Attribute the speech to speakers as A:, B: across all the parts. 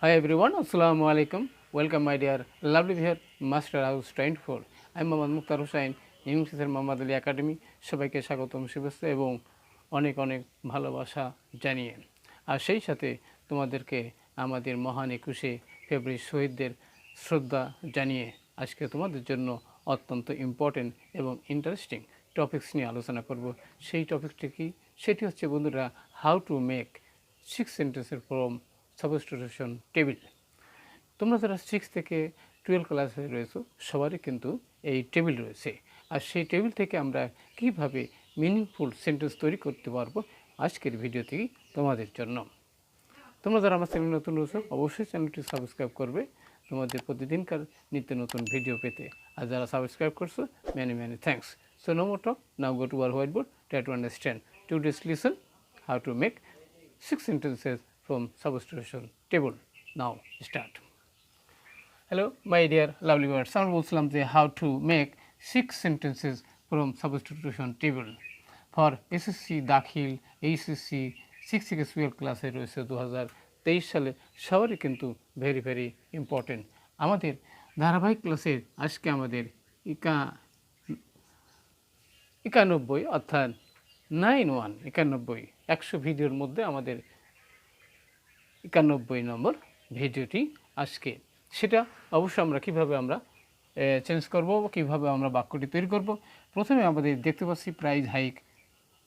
A: Hi everyone, Assalamu alaikum. Welcome my dear lovely here MasterHouse24. আমি মোহাম্মদ মুক্তার হোসেন ইউনিভার্সিটির Mohammad Ali academy সবাইকে স্বাগতম শুভেচ্ছা এবং অনেক অনেক ভালোবাসা জানিয়ে আর সেই সাথে তোমাদেরকে আমাদের মহান 21শে ফেব্রুয়ারি শহীদদের শ্রদ্ধা জানিয়ে আজকে তোমাদের জন্য অত্যন্ত ইম্পর্টেন্ট এবং ইন্টারেস্টিং টপিকস নিয়ে আলোচনা করব। সেই টপিকটি কি? সেটি হচ্ছে বন্ধুরা, হাউ টু মেক 6 সেন্টেন্সের ফ্রম সাবস্টিটিউশন টেবিল। তোমরা যারা 6 থেকে 12 ক্লাসে রয়েছো সবারই কিন্তু এই টেবিল রয়েছে, আর সেই টেবিল থেকে আমরা কিভাবে মিনিংফুল সেন্টেন্স তৈরি করতে পারবো আজকের ভিডিওটি তোমাদের জন্য। তোমরা যারা আমার চ্যানেল নতুন রয়েছো অবশ্যই চ্যানেলটি সাবস্ক্রাইব করবে তোমাদের প্রতিদিনকার নিত্য নতুন ভিডিও পেতে। আর যারা সাবস্ক্রাইব করছো many many thanks. So no more talk, now go to our white board, try to understand today's lesson how to make 6 sentences from substitution table. Now start. Hello my dear lovely viewers, আমরা বলছিলাম যে how to make 6 sentences from substitution table for SSC দাখিল HSC 6 থেকে 12 ক্লাসে রয়েছে 2023 সালে সবারই কিন্তু ভেরি ভেরি ইম্পর্টেন্ট। আমাদের ধারাবাহিক ক্লাসের আজকে আমাদের 91 অর্থাৎ 100 ভিডিওর মধ্যে আমাদের 91 নম্বর ভিডিওটি আজকে। সেটা অবশ্যই আমরা কিভাবে আমরা চেঞ্জ করব, কিভাবে আমরা বাক্যটি তৈরি করব। প্রথমে আমাদের দেখতে পাচ্ছি প্রাইস হাইক,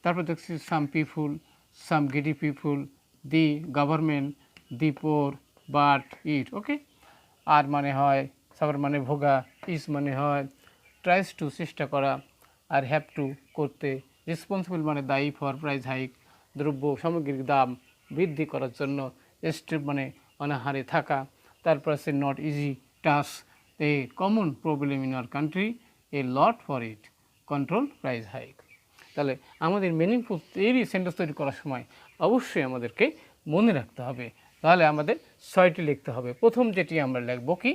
A: তারপর দেখছি সাম পিপুল, সাম গিডি পিপুল, the government, the poor, but it. ওকে, আর মানে হয় সাবার মানে ভোগা, ইস মানে হয় ট্রাইস টু চেষ্টা করা, আর হ্যাভ টু করতে, রেসপন্সিবল মানে দায়ী ফর প্রাইস হাইক দ্রব্য সামগ্রিক দাম বৃদ্ধি করার জন্য, স্টেপ মানে অনাহারে থাকা, তারপর আছে not easy task, a common problem in our country, A lot for it, control price hike. তাহলে আমাদের মিনিংফুল এই সেন্টেন্স তৈরি করার সময় অবশ্যই আমাদেরকে মনে রাখতে হবে। তাহলে আমাদের 6টি লিখতে হবে। প্রথম যেটি আমরা লিখব কি,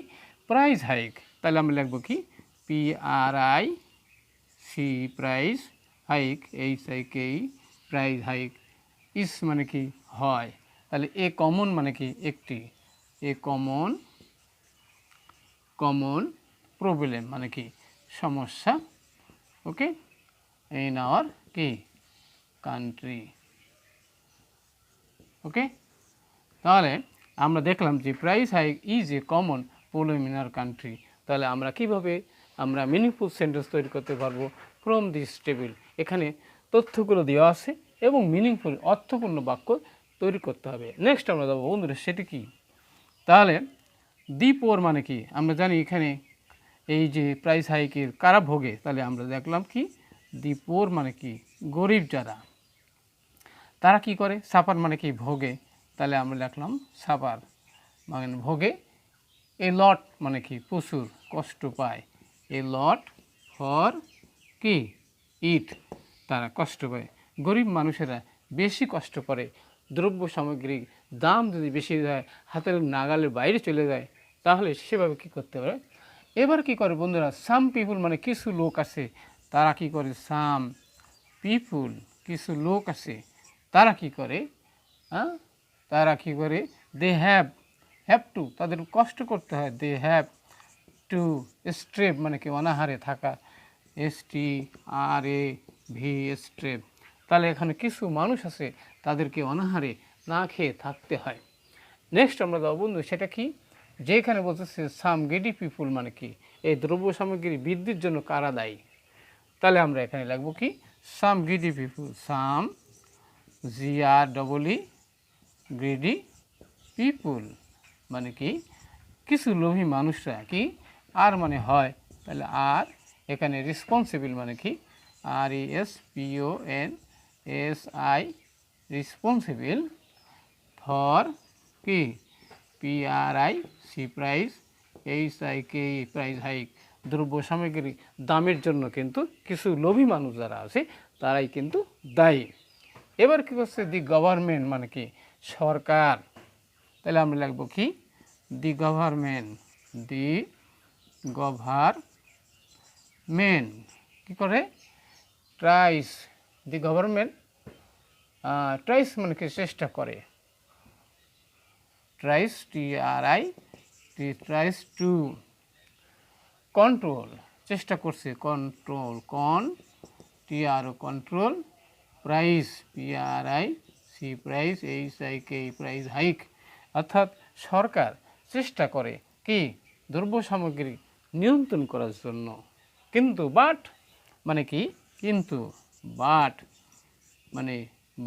A: প্রাইস হাইক। তাহলে আমরা লিখব কি, PRIC price hike, HIK price hike, ইস মানে কি হয়। তাহলে এ কমন মানে কি একটি, এ কমন প্রবলেম মানে কি সমস্যা। ওকে, ইন আওয়ার কি কান্ট্রি। ওকে, তাহলে আমরা দেখলাম যে price hike is a common problem in our country. তাহলে আমরা কিভাবে আমরা মিনিংফুল সেন্টেন্স তৈরি করতে পারবো ফ্রম দিস টেবিল। এখানে তথ্যগুলো দেওয়া আছে এবং মিনিংফুল অর্থপূর্ণ বাক্য তৈরি করতে হবে। নেক্সট আমরা যাবো বন্ধুরা, সেটি কি। তাহলে দি পোর মানে কি আমরা জানি, এখানে এই যে প্রাইস হাইকের কারা ভোগে, তাহলে আমরা দেখলাম কি দি পোর মানে কি গরিব যারা, তারা কি করে, সাফার মানে কি ভোগে, তাহলে আমরা লিখলাম সাফার মানে ভোগে। এ লট মানে কি প্রচুর কষ্ট পায়, এ লট ফর কি ইট তারা কষ্ট পায়। গরিব মানুষেরা বেশি কষ্ট করে, দ্রব্য সামগ্রীর দাম যদি বেশি যায়, হাতের নাগালের বাইরে চলে যায়, তাহলে সেভাবে কি করতে পারে। এবার কি করে বন্ধুরা, সাম পিপুল মানে কিছু লোক আছে, তারা কি করে, সাম পিপুল কিছু লোক আছে, তারা কি করে, তারা কি করে, দে হ্যাভ টু তাদের কষ্ট করতে হয়, দে হ্যাভ টু স্ট্রেপ মানে কি অনাহারে থাকা, STRAV স্ট্রেপ। তাহলে এখানে কিছু মানুষ আছে তাদেরকে অনাহারে না খেয়ে থাকতে হয়। নেক্সট আমরা যাবো বন্ধু, সেটা কি, যেখানে বলতেছে সাম গিডি পিপুল মানে কি এই দ্রব্য সামগ্রী বৃদ্ধির জন্য কারা দায়ী। তাহলে আমরা এখানে লিখব কি, সাম গিডি পিপুল, সাম GREE গ্রিডি পিপুল মানে কি কিছু লোভী মানুষরা কি, আর মানে হয়, তাহলে আর এখানে রেসপন্সিবল মানে কি RESPONSI রেসপন্সিবল ফর কি PRIC price HIK price hike দ্রব্য সামগ্রী দামের জন্য কিন্তু কিছু লোভী মানুষ যারা আছে তারাই কিন্তু দায়ী। এবার কী করছে, দি গভর্নমেন্ট মানে কি সরকার, তাহলে আমরা লিখব কি দি গভর্নমেন্ট, দি গভর্নমেন্ট কী করে ট্রাইস, দি গভর্নমেন্ট ট্রাইস মানে কি চেষ্টা করে, tries tries to control চেষ্টা করছে control control price price price hike অর্থাৎ সরকার চেষ্টা করে কি দ্রব্য সামগ্রী নিয়ন্ত্রণ করার জন্য কিন্তু বাট মানে কি কিন্তু বাট মানে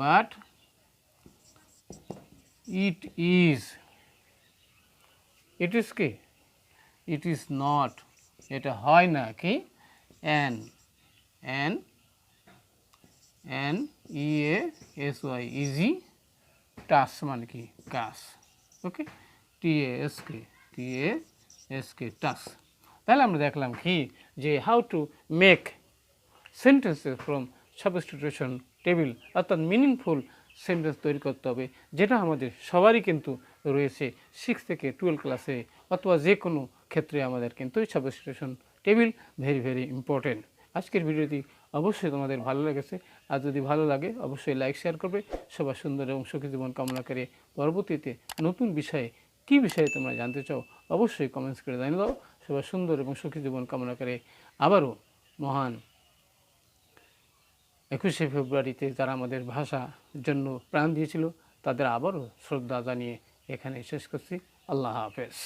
A: বাট it is কি it is not এটা হয় না কি an easy task মানে কি কাজ ওকে task তাহলে আমরা দেখলাম কি যে how to make sentences from substitution table অর্থাৎ মিনিংফুল সেন্টেন্স তৈরি করতে হবে যেটা আমাদের সবারই কিন্তু রয়েছে 6 থেকে 12 ক্লাসে অথবা যে কোনো ক্ষেত্রে আমাদের কিন্তু সাবস্টিটিউশন টেবিল ভেরি ইম্পর্টেন্ট। আজকের ভিডিওটি অবশ্যই তোমাদের ভালো লেগেছে, আর যদি ভালো লাগে অবশ্যই লাইক শেয়ার করবে। সবার সুন্দর এবং সুখী জীবন কামনা করে পরবর্তীতে নতুন বিষয়ে কী বিষয়ে তোমরা জানতে চাও অবশ্যই কমেন্টস করে জানিয়ে দাও। সবার সুন্দর এবং সুখী জীবন কামনা করে আবারও মহান 21শে ফেব্রুয়ারিতে যারা আমাদের ভাষার জন্য প্রাণ দিয়েছিল তাদের আবারও শ্রদ্ধা জানিয়ে এখানে শেষ করছি। আল্লাহ হাফেজ।